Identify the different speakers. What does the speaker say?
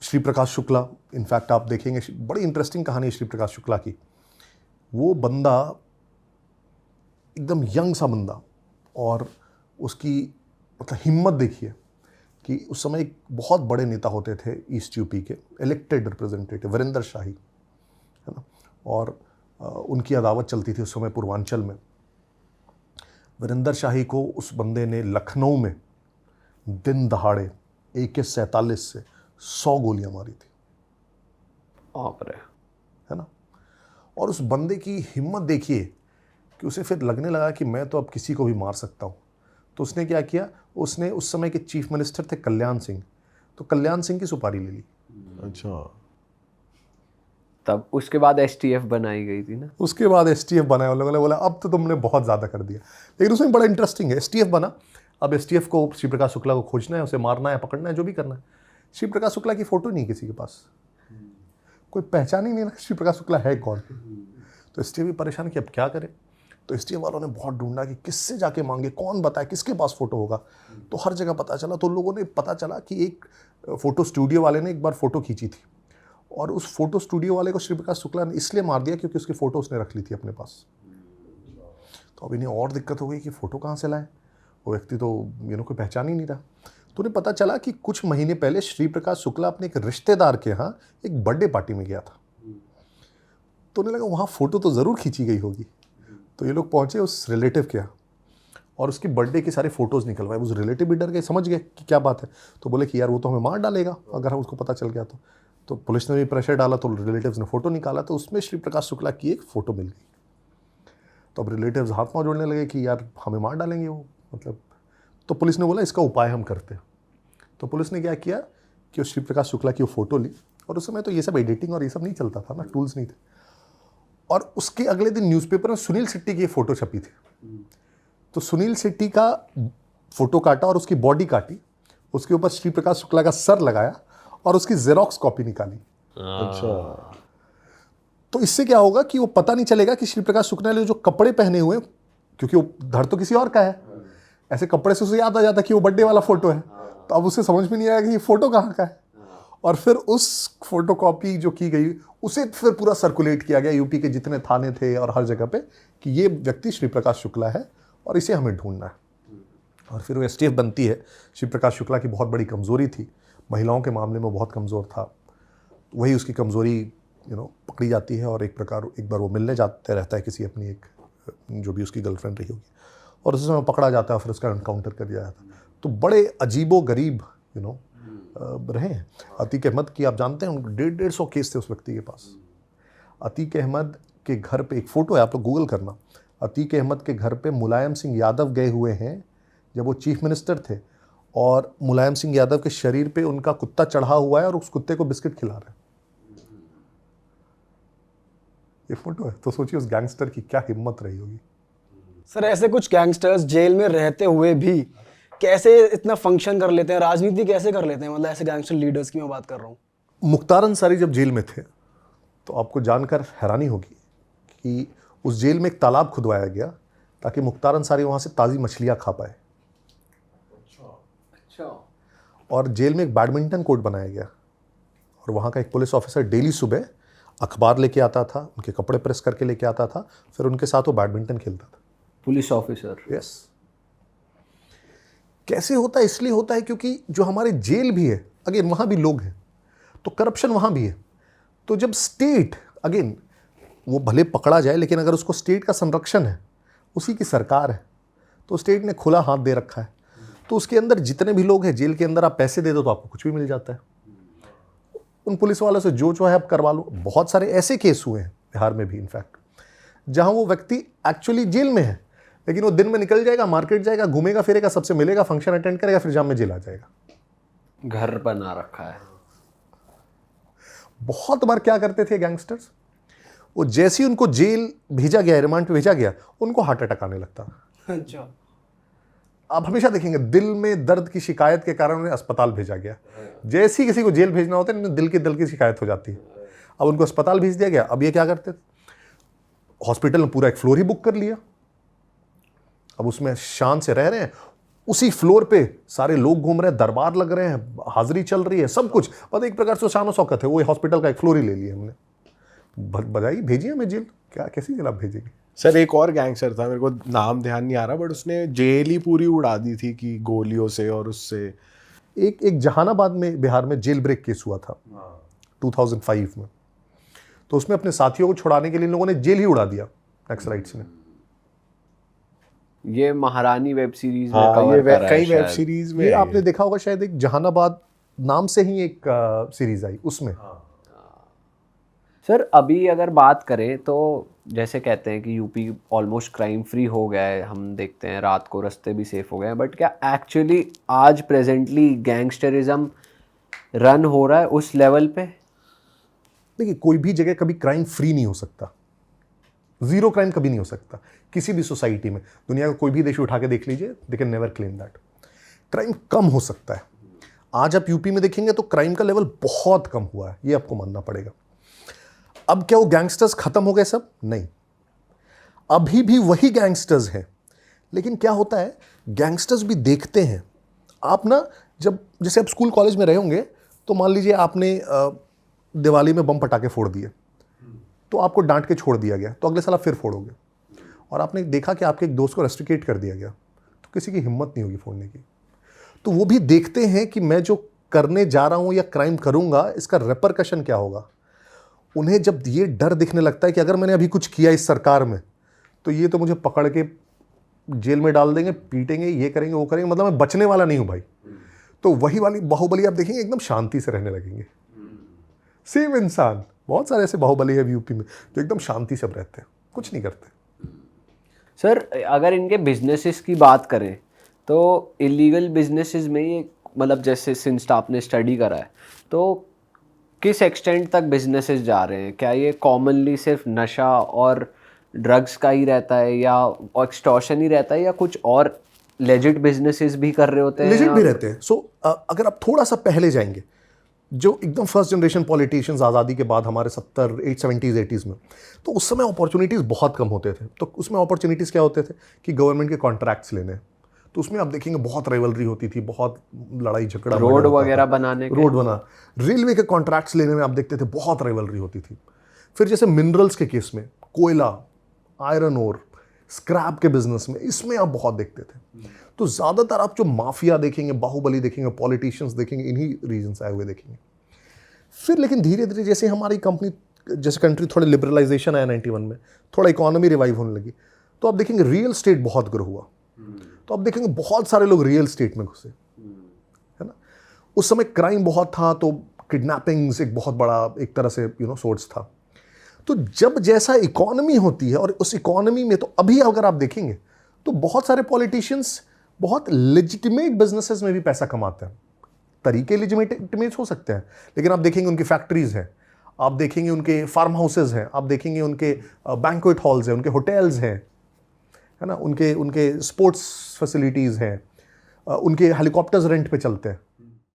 Speaker 1: Shri Prakash Shukla, in fact आप देखेंगे बड़ी इंटरेस्टिंग कहानी है श्री प्रकाश शुक्ला की। वो बंदा एकदम यंग सा बंदा, और उसकी मतलब हिम्मत देखिए कि उस समय एक बहुत बड़े नेता होते थे ईस्ट यूपी के, इलेक्टेड रिप्रेजेंटेटिव वीरेंद्र शाही, है ना, और उनकी अदावत चलती थी उस समय पूर्वांचल में। वीरेंद्र शाही को उस बंदे ने लखनऊ में दिन दहाड़े AK-47 से 100 गोलियां मारी थी, है ना। और उस बंदे की हिम्मत देखिए कि उसे फिर लगने लगा कि मैं तो अब किसी को भी मार सकता हूँ। तो उसने क्या किया, उसने उस समय के चीफ मिनिस्टर थे कल्याण सिंह, तो कल्याण सिंह की सुपारी ले ली।
Speaker 2: अच्छा,
Speaker 3: तब उसके बाद STF बनाई गई थी ना।
Speaker 1: उसके बाद STF बनाया, उन लोगों ने बोला अब तो तुमने बहुत ज़्यादा कर दिया। लेकिन उसमें बड़ा इंटरेस्टिंग है, STF बना। अब STF को श्री प्रकाश शुक्ला को खोजना है, उसे मारना है, पकड़ना है, जो भी करना है। श्री प्रकाश शुक्ला की फ़ोटो नहीं किसी के पास, कोई पहचान ही नहीं रहा श्री प्रकाश शुक्ला है कौन। तो STF भी परेशान कि अब क्या करें। तो STF वालों ने बहुत ढूंढा कि किससे जाके मांगे, कौन बताए, किसके पास फ़ोटो होगा। तो हर जगह पता चला। तो लोगों ने पता चला कि एक फ़ोटो स्टूडियो वाले ने एक बार फ़ोटो खींची थी, और उस फोटो स्टूडियो वाले को श्री प्रकाश शुक्ला ने इसलिए मार दिया क्योंकि उसकी फ़ोटो उसने रख ली थी अपने पास। तो अब इन्हें और दिक्कत हो गई कि फ़ोटो कहाँ से लाएं, वो व्यक्ति तो कोई पहचान ही नहीं रहा। तो उन्हें पता चला कि कुछ महीने पहले श्री प्रकाश शुक्ला अपने एक रिश्तेदार के यहाँ एक बर्थडे पार्टी में गया था। तो उन्हें लगा वहाँ फ़ोटो तो ज़रूर खींची गई होगी। तो ये लोग पहुँचे उस रिलेटिव के यहाँ, और उसकी बर्थडे की सारी फ़ोटोज़ निकलवाए। उस रिलेटिव भी डर गए, समझ गए कि क्या बात है। तो बोले कि यार वो तो हमें मार डालेगा अगर हम उसको पता चल गया तो पुलिस ने भी प्रेशर डाला, तो रिलेटिव्स ने फ़ोटो निकाला, तो उसमें श्री प्रकाश शुक्ला की एक फ़ोटो मिल गई। तो अब रिलेटिव्स हाथ पाँव जोड़ने लगे कि यार हमें मार डालेंगे वो, मतलब। तो पुलिस ने बोला इसका उपाय हम करते हैं। तो पुलिस ने क्या किया कि उस श्री प्रकाश शुक्ला की वो फ़ोटो ली, और उस समय तो ये सब एडिटिंग और ये सब नहीं चलता था ना, टूल्स नहीं थे। और उसके अगले दिन न्यूज़पेपर में सुनील शेट्टी की ये फ़ोटो छपी थी। तो सुनील शेट्टी का फ़ोटो काटा और उसकी बॉडी काटी, उसके ऊपर श्री प्रकाश शुक्ला का सर लगाया और उसकी जेरोक्स कॉपी निकाली।
Speaker 2: अच्छा,
Speaker 1: तो इससे क्या होगा कि वो पता नहीं चलेगा कि श्री प्रकाश शुक्ला ने जो कपड़े पहने हुए, क्योंकि वो धड़ तो किसी और का है, ऐसे कपड़े से उसे याद आ जाता कि वो बर्थडे वाला फ़ोटो है। तो अब उसे समझ में नहीं आएगा कि ये फ़ोटो कहाँ का है। और फिर उस फोटो कॉपी जो की गई उसे फिर पूरा सर्कुलेट किया गया यूपी के जितने थाने थे और हर जगह पे कि ये व्यक्ति श्री प्रकाश शुक्ला है और इसे हमें ढूंढना है। और फिर वो STF बनती है। श्री प्रकाश शुक्ला की बहुत बड़ी कमज़ोरी थी, महिलाओं के मामले में बहुत कमज़ोर था। वही उसकी कमज़ोरी पकड़ी जाती है, और एक बार वो मिलने जाते रहता है किसी अपनी एक जो भी उसकी गर्लफ्रेंड रही होगी, और उस समय पकड़ा जाता है, फिर उसका एनकाउंटर कर दिया जाता है। तो बड़े अजीबो गरीब रहे हैं। अतीक अहमद की आप जानते हैं 150 केस थे उस व्यक्ति के पास। अतीक अहमद के घर पे एक फ़ोटो है, आप लोग गूगल करना, अतीक अहमद के घर पे मुलायम सिंह यादव गए हुए हैं जब वो चीफ मिनिस्टर थे, और मुलायम सिंह यादव के शरीर पे उनका कुत्ता चढ़ा हुआ है और उस कुत्ते को बिस्किट खिला रहे हैं। ये फोटो है। तो सोचिए उस गैंगस्टर की क्या हिम्मत रही होगी।
Speaker 4: सर ऐसे कुछ गैंगस्टर्स जेल में रहते हुए भी कैसे इतना फंक्शन कर लेते हैं, राजनीति कैसे कर लेते हैं, मतलब ऐसे गैंगस्टर लीडर्स की मैं बात कर रहा हूँ।
Speaker 1: मुख्तार अंसारी जब जेल में थे तो आपको जानकर हैरानी होगी कि उस जेल में एक तालाब खुदवाया गया ताकि मुख्तार अंसारी वहाँ से ताज़ी मछलियाँ खा पाए।
Speaker 3: अच्छा।
Speaker 1: और जेल में एक बैडमिंटन कोर्ट बनाया गया, और वहाँ का एक पुलिस ऑफिसर डेली सुबह अखबार लेके आता था, उनके कपड़े प्रेस करके लेके आता था, फिर उनके साथ वो बैडमिंटन खेलता था।
Speaker 3: Police officer?
Speaker 1: यस। कैसे होता है? इसलिए होता है क्योंकि जो हमारे जेल भी है, अगेन वहाँ भी लोग हैं, तो करप्शन वहाँ भी है। तो जब स्टेट, अगेन वो भले पकड़ा जाए लेकिन अगर उसको स्टेट का संरक्षण है, उसी की सरकार है, तो स्टेट ने खुला हाथ दे रखा है, तो उसके अंदर जितने भी लोग हैं जेल के अंदर, आप पैसे दे दो तो आपको कुछ भी मिल जाता है। उन पुलिस वालों से जो है आप करवा लो। बहुत सारे ऐसे केस हुए हैं बिहार में भी इनफैक्ट, जहां वो व्यक्ति एक्चुअली जेल में है लेकिन वो दिन में निकल जाएगा, मार्केट जाएगा, घूमेगा फिरेगा, सबसे मिलेगा, फंक्शन अटेंड करेगा, फिर जाम में जेल आ जाएगा।
Speaker 3: घर बना रखा है।
Speaker 1: बहुत बार क्या करते थे गैंगस्टर्स, वो जैसे ही उनको जेल भेजा गया, रिमांड पे भेजा गया, उनको हार्ट अटैक आने लगता।
Speaker 4: अच्छा।
Speaker 1: आप हमेशा देखेंगे दिल में दर्द की शिकायत के कारण उन्हें अस्पताल भेजा गया। जैसे ही किसी को जेल भेजना होता है इन्हें दिल की शिकायत हो जाती है। अब उनको अस्पताल भेज दिया गया। अब ये क्या करते, हॉस्पिटल में पूरा एक फ्लोर ही बुक कर लिया, अब उसमें शान से रह रहे हैं, उसी फ्लोर पे सारे लोग घूम रहे हैं, दरबार लग रहे हैं, हाजिरी चल रही है, सब कुछ। पता एक प्रकार से शानो शौकत है, वो हॉस्पिटल का एक फ्लोर ही ले लिया हमने। बजाई भेजिए हमें जेल, क्या कैसी जेल आप भेजेंगे?
Speaker 2: सर एक और गैंगस्टर था, मेरे को नाम ध्यान नहीं आ रहा, बट उसने जेल ही पूरी उड़ा दी थी कि गोलियों से और उससे।
Speaker 1: एक जहानाबाद में बिहार में जेल ब्रेक केस हुआ था 2005 में। तो उसमें अपने साथियों को छुड़ाने के लिए इन लोगों ने जेल ही उड़ा दिया नक्सलाइट्स ने।
Speaker 3: ये महारानी वेब सीरीज में
Speaker 2: हाँ,
Speaker 3: कवर
Speaker 2: ये
Speaker 3: करा है
Speaker 2: कई वेब
Speaker 3: शायद।
Speaker 2: सीरीज में
Speaker 1: ये
Speaker 2: है
Speaker 1: आपने देखा होगा शायद, एक जहानाबाद नाम से ही एक सीरीज आई उसमें।
Speaker 3: सर अभी अगर बात करें तो जैसे कहते हैं कि यूपी ऑलमोस्ट क्राइम फ्री हो गया है, हम देखते हैं रात को रास्ते भी सेफ हो गए हैं, बट क्या एक्चुअली आज प्रेजेंटली गैंगस्टरिज्म रन हो रहा है उस लेवल पे?
Speaker 1: देखिए, कोई भी जगह कभी क्राइम फ्री नहीं हो सकता, जीरो क्राइम कभी नहीं हो सकता किसी भी सोसाइटी में। दुनिया का कोई भी देश उठा के देख लीजिए, they can never claim that. Crime कम हो सकता है। आज आप यूपी में देखेंगे तो क्राइम का लेवल बहुत कम हुआ है, ये आपको मानना पड़ेगा। अब क्या वो गैंगस्टर्स खत्म हो गए सब? नहीं, अभी भी वही गैंगस्टर्स हैं। लेकिन क्या होता है, गैंगस्टर्स भी देखते हैं। आप ना, जब जैसे आप स्कूल कॉलेज में रहे होंगे, तो मान लीजिए आपने दिवाली में बम पटाखे फोड़ दिए, तो आपको डांट के छोड़ दिया गया, तो अगले साल आप फिर फोड़ोगे। और आपने देखा कि आपके एक दोस्त को रेस्ट्रिकेट कर दिया गया, तो किसी की हिम्मत नहीं होगी फोड़ने की। तो वो भी देखते हैं कि मैं जो करने जा रहा हूँ या क्राइम करूँगा, इसका रेपरकशन क्या होगा। उन्हें जब ये डर दिखने लगता है कि अगर मैंने अभी कुछ किया इस सरकार में, तो ये तो मुझे पकड़ के जेल में डाल देंगे, पीटेंगे, ये करेंगे, वो करेंगे, मतलब मैं बचने वाला नहीं हूँ भाई। तो वही वाली बाहुबली आप देखेंगे, एकदम शांति से रहने लगेंगे। सेम इंसान, बहुत सारे ऐसे बाहुबली है यूपी में जो एकदम शांति से रहते हैं, कुछ नहीं करते।
Speaker 3: सर अगर इनके बिजनेसेस की बात करें तो इलीगल बिजनेसेस में ये मतलब जैसे सिंस आपने स्टडी करा है, तो किस एक्सटेंट तक बिजनेसेस जा रहे हैं? क्या ये कॉमनली सिर्फ नशा और ड्रग्स का ही रहता है, या एक्सटॉर्शन ही रहता है, या कुछ और लेजिट बिजनेसेस भी कर रहे होते हैं?
Speaker 1: लेजिट भी रहते हैं। सो अगर आप थोड़ा सा पहले जाएंगे, जो एकदम फर्स्ट जनरेशन पॉलिटिशियंस आज़ादी के बाद हमारे 70s 80s में, तो उस समय अपॉर्चुनिटीज़ बहुत कम होते थे। तो उसमें अपॉर्चुनिटीज़ क्या होते थे कि गवर्नमेंट के कॉन्ट्रैक्ट्स लेने, तो उसमें आप देखेंगे बहुत राइवलरी होती थी, बहुत लड़ाई झगड़ा,
Speaker 3: रोड वगैरह बनाने के,
Speaker 1: रोड बना, रेलवे के कॉन्ट्रैक्ट्स लेने में आप देखते थे बहुत राइवलरी होती थी। फिर जैसे मिनरल्स के केस में, कोयला, आयरन ओर, स्क्रैप के बिजनेस में, इसमें आप बहुत देखते थे। तो ज़्यादातर आप जो माफिया देखेंगे, बाहुबली देखेंगे, पॉलिटिशियंस देखेंगे, इन्हीं रीजन से आए हुए देखेंगे। फिर लेकिन धीरे धीरे जैसे हमारी कंपनी, जैसे कंट्री थोड़ा लिबरलाइजेशन आया 91 में, थोड़ा इकोनॉमी रिवाइव होने लगी, तो आप देखेंगे रियल स्टेट बहुत ग्रो हुआ। तो आप देखेंगे बहुत सारे लोग रियल स्टेट में घुसे, है ना। उस समय क्राइम बहुत था, तो किडनैपिंग्स एक बहुत बड़ा एक तरह से सोर्स था। तो जब जैसा इकोनॉमी होती है, और उस इकोनॉमी में तो अभी अगर आप देखेंगे तो बहुत सारे पॉलिटिशियंस बहुत लेजिटिमेट बिजनेसेस में भी पैसा कमाते हैं। तरीके लेजिटिमेट हो सकते हैं, लेकिन आप देखेंगे उनकी फैक्ट्रीज हैं, आप देखेंगे उनके फार्म हाउसेज हैं, आप देखेंगे उनके बैंक्वेट हॉल्स हैं, उनके होटल्स हैं, है ना, उनके स्पोर्ट्स फैसिलिटीज़ हैं, उनके हेलीकॉप्टर्स रेंट पे चलते हैं।